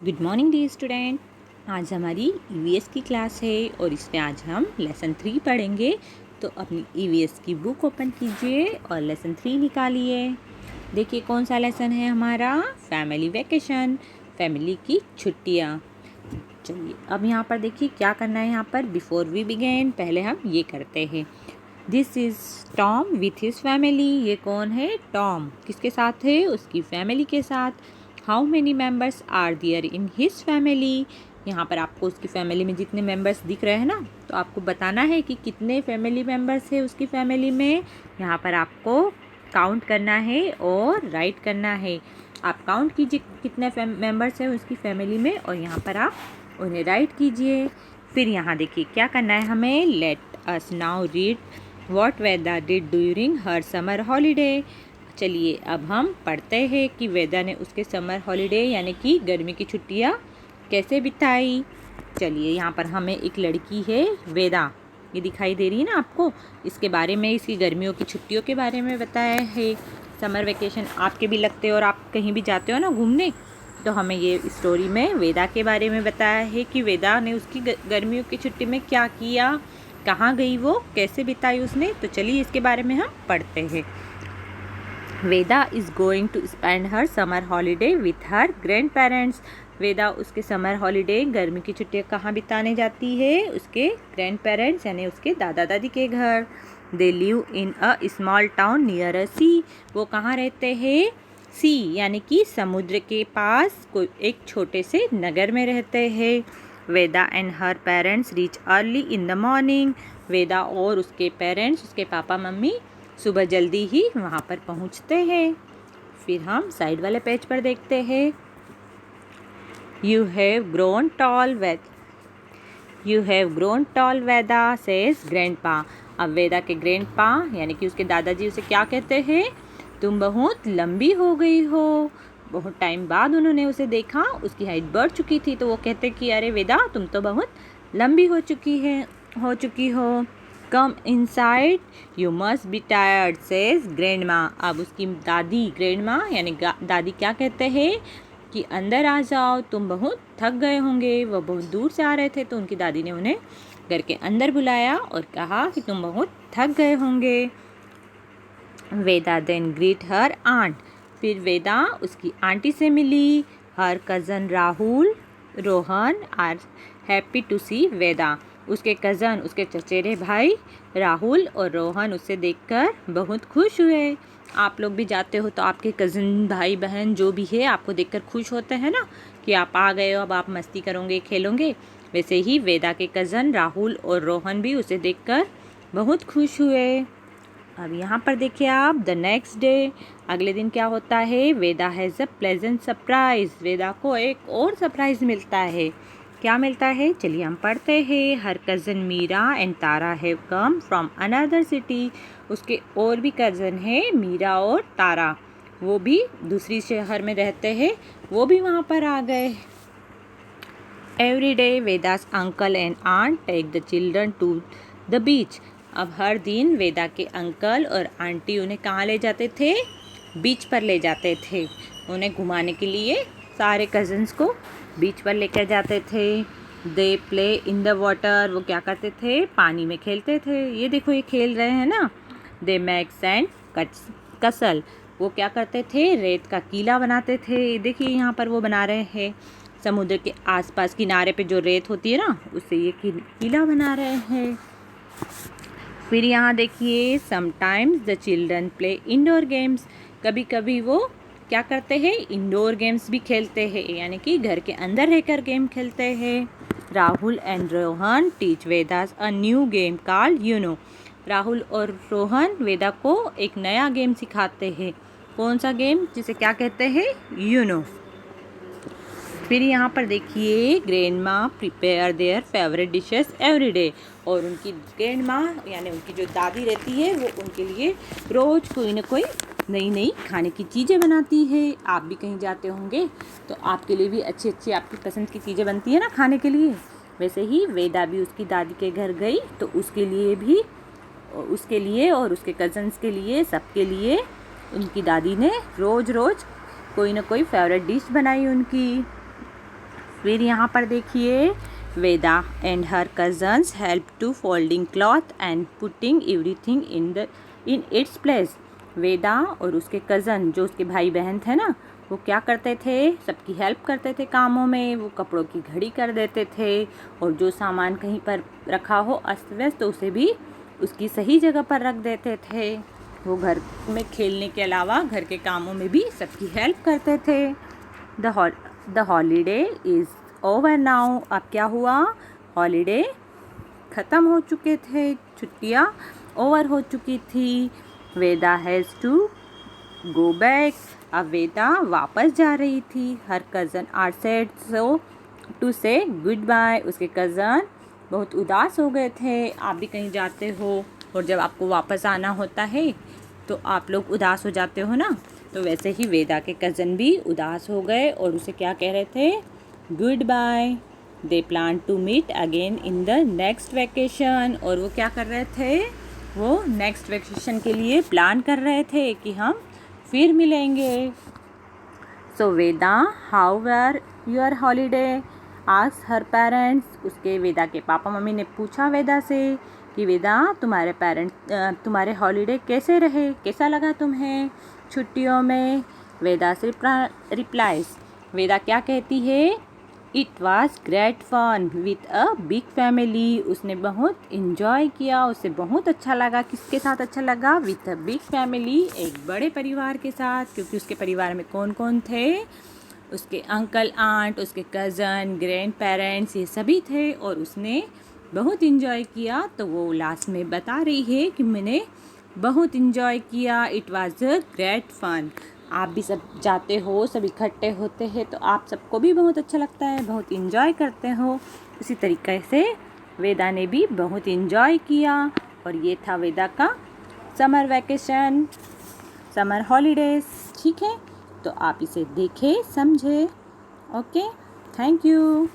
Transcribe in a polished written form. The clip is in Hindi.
Good morning dear student. आज हमारी ईवीएस की क्लास है और इसमें आज हम लेसन 3 पढ़ेंगे। तो अपनी ईवीएस की बुक ओपन कीजिए और लेसन 3 निकालिए। देखिए कौन सा लेसन है हमारा, फैमिली वेकेशन, फैमिली की छुट्टियाँ। चलिए अब यहाँ पर देखिए क्या करना है। यहाँ पर बिफोर वी बिगेन पहले हम ये करते हैं। This is Tom with his family. ये कौन है, टॉम किसके साथ है, उसकी फैमिली के साथ। How many members are there in his family. यहाँ पर आपको उसकी फैमिली में जितने मेम्बर्स दिख रहे हैं ना, तो आपको बताना है कि कितने फैमिली मेम्बर्स है उसकी फैमिली में। यहाँ पर आपको काउंट करना है और राइट करना है। आप काउंट कीजिए कितने मेम्बर्स हैं उसकी फैमिली में और यहाँ पर आप उन्हें राइट कीजिए। फिर यहाँ देखिए क्या करना है हमें। Let us now read what Veda did during her summer holiday. चलिए अब हम पढ़ते हैं कि वेदा ने उसके समर हॉलीडे यानी कि गर्मी की छुट्टियाँ कैसे बिताई। चलिए यहाँ पर हमें एक लड़की है वेदा, ये दिखाई दे रही है ना आपको, इसके बारे में, इसकी गर्मियों की छुट्टियों के बारे में बताया है। समर वेकेशन आपके भी लगते हो और आप कहीं भी जाते हो ना घूमने, तो हमें ये स्टोरी में वेदा के बारे में बताया है कि वेदा ने उसकी गर्मियों की छुट्टी में क्या किया, कहाँ गई वो, कैसे बिताई उसने। तो चलिए इसके बारे में हम पढ़ते हैं। Veda is going to spend her summer holiday with her grand parents. Veda उसके समर हॉलीडे गर्मी की छुट्टियाँ कहाँ बिताने जाती है, उसके ग्रैंड पेरेंट्स यानी उसके दादा दादी के घर। They live in a small town near a sea. वो कहाँ रहते हैं, सी यानी कि समुद्र के पास कोई एक छोटे से नगर में रहते हैं। Veda and her parents reach early in the morning. Veda और उसके पेरेंट्स, उसके पापा मम्मी सुबह जल्दी ही वहाँ पर पहुँचते हैं। फिर हम साइड वाले पेज पर देखते हैं। You have grown tall Veda says grandpa. अब वेदा के ग्रैंडपा यानी कि उसके दादाजी उसे क्या कहते हैं, तुम बहुत लंबी हो गई हो। बहुत टाइम बाद उन्होंने उसे देखा, उसकी हाइट बढ़ चुकी थी, तो वो कहते कि अरे वेदा तुम तो बहुत लंबी हो चुकी हो। Come inside you must be tired says grand माँ। अब उसकी दादी ग्रैंड माँ यानी दादी क्या कहते हैं कि अंदर आ जाओ, तुम बहुत थक गए होंगे। वो बहुत दूर से आ रहे थे, तो उनकी दादी ने उन्हें घर के अंदर बुलाया और कहा कि तुम बहुत थक गए होंगे। Veda then greet her aunt. फिर वेदा उसकी आंटी से मिली। Her cousin Rahul Rohan are happy to see Veda. उसके कज़न, उसके चचेरे भाई राहुल और रोहन उसे देखकर बहुत खुश हुए। आप लोग भी जाते हो तो आपके कज़न भाई बहन जो भी है आपको देखकर खुश होते हैं ना, कि आप आ गए हो, अब आप मस्ती करोगे, खेलोगे। वैसे ही वेदा के कज़न राहुल और रोहन भी उसे देखकर बहुत खुश हुए। अब यहाँ पर देखिए आप, द नेक्स्ट डे, अगले दिन क्या होता है। वेदा हैज़ अ प्लेजेंट सरप्राइज। वेदा को एक और सरप्राइज मिलता है। क्या मिलता है, चलिए हम पढ़ते हैं। Her cousin Meera and Tara have come from another city. उसके और भी कज़न है मीरा और तारा, वो भी दूसरी शहर में रहते हैं, वो भी वहाँ पर आ गए। Every day Veda's uncle and aunt take the children to the beach. अब हर दिन वेदा के अंकल और आंटी उन्हें कहाँ ले जाते थे, बीच पर ले जाते थे। उन्हें घुमाने के लिए सारे कज़न्स को बीच पर लेकर जाते थे। They play in the water. वो क्या करते थे, पानी में खेलते थे। ये देखो ये खेल रहे हैं ना। दे मेक सैंड कसल। वो क्या करते थे, रेत का कीला बनाते थे। देखिए यहाँ पर वो बना रहे हैं, समुद्र के आसपास किनारे पे जो रेत होती है ना, उससे ये कीला बना रहे हैं। फिर यहाँ देखिए, sometimes the children play indoor games. कभी कभी वो क्या करते हैं, इंडोर गेम्स भी खेलते हैं, यानी कि घर के अंदर रहकर गेम खेलते हैं। Rahul and Rohan teach Veda's a new game called UNO. Rahul और रोहन वेदा को एक नया गेम सिखाते हैं। कौन सा गेम, जिसे क्या कहते हैं, यूनो। फिर यहाँ पर देखिए, ग्रैंड माँ prepare their favourite dishes every day. और उनकी ग्रैंड माँ यानी उनकी जो दादी रहती है, वो उनके लिए रोज़ कोई ना कोई नई नई खाने की चीज़ें बनाती है। आप भी कहीं जाते होंगे तो आपके लिए भी अच्छी अच्छी आपकी पसंद की चीज़ें बनती है ना खाने के लिए। वैसे ही वेदा भी उसकी दादी के घर गई तो उसके लिए और उसके कज़न्स के लिए, सबके लिए उनकी दादी ने रोज़ रोज़ कोई ना कोई फेवरेट डिश बनाई उनकी। फिर यहाँ पर देखिए, Veda and her cousins help to folding cloth and putting everything in its place. Veda और उसके कज़न, जो उसके भाई बहन थे ना, वो क्या करते थे, सबकी हेल्प करते थे कामों में। वो कपड़ों की घड़ी कर देते थे और जो सामान कहीं पर रखा हो अस्त व्यस्त तो उसे भी उसकी सही जगह पर रख देते थे। वो घर में खेलने के अलावा घर के कामों में भी सबकी हेल्प करते थे। The holiday is over now. अब क्या हुआ, हॉलीडे ख़त्म हो चुके थे, छुट्टियाँ ओवर हो चुकी थी। Veda has to go back. अब वेदा वापस जा रही थी। Her cousin are sad so to say good bye. उसके कज़न बहुत उदास हो गए थे। आप भी कहीं जाते हो और जब आपको वापस आना होता है तो आप लोग उदास हो जाते हो ना, तो वैसे ही वेदा के कज़न भी उदास हो गए और उसे क्या कह रहे थे, goodbye. They plan to meet again in the next vacation. और वो क्या कर रहे थे, वो नेक्स्ट वैकेशन के लिए प्लान कर रहे थे कि हम फिर मिलेंगे। So Veda, how were your holiday, asked her parents. उसके वेदा के पापा मम्मी ने पूछा वेदा से कि वेदा, तुम्हारे हॉलीडे कैसे रहे, कैसा लगा तुम्हें छुट्टियों में। वेदा से रिप्लाइज, वेदा क्या कहती है, it was great fun with a big family. उसने बहुत इन्जॉय किया, उसे बहुत अच्छा लगा। किसके साथ अच्छा लगा, विथ अ बिग फैमिली, एक बड़े परिवार के साथ। क्योंकि उसके परिवार में कौन कौन थे, उसके अंकल आंट, उसके कज़न, ग्रैंड पेरेंट्स, ये सभी थे और उसने बहुत इन्जॉय किया। तो वो लास्ट में बता रही है कि मैंने बहुत इन्जॉय किया, it was a great fun. आप भी सब जाते हो, सब इकट्ठे होते हैं तो आप सबको भी बहुत अच्छा लगता है, बहुत इन्जॉय करते हो। उसी तरीके से वेदा ने भी बहुत इन्जॉय किया। और ये था वेदा का समर वैकेशन, समर हॉलीडेज़। ठीक है, तो आप इसे देखें, समझें। Okay, thank you.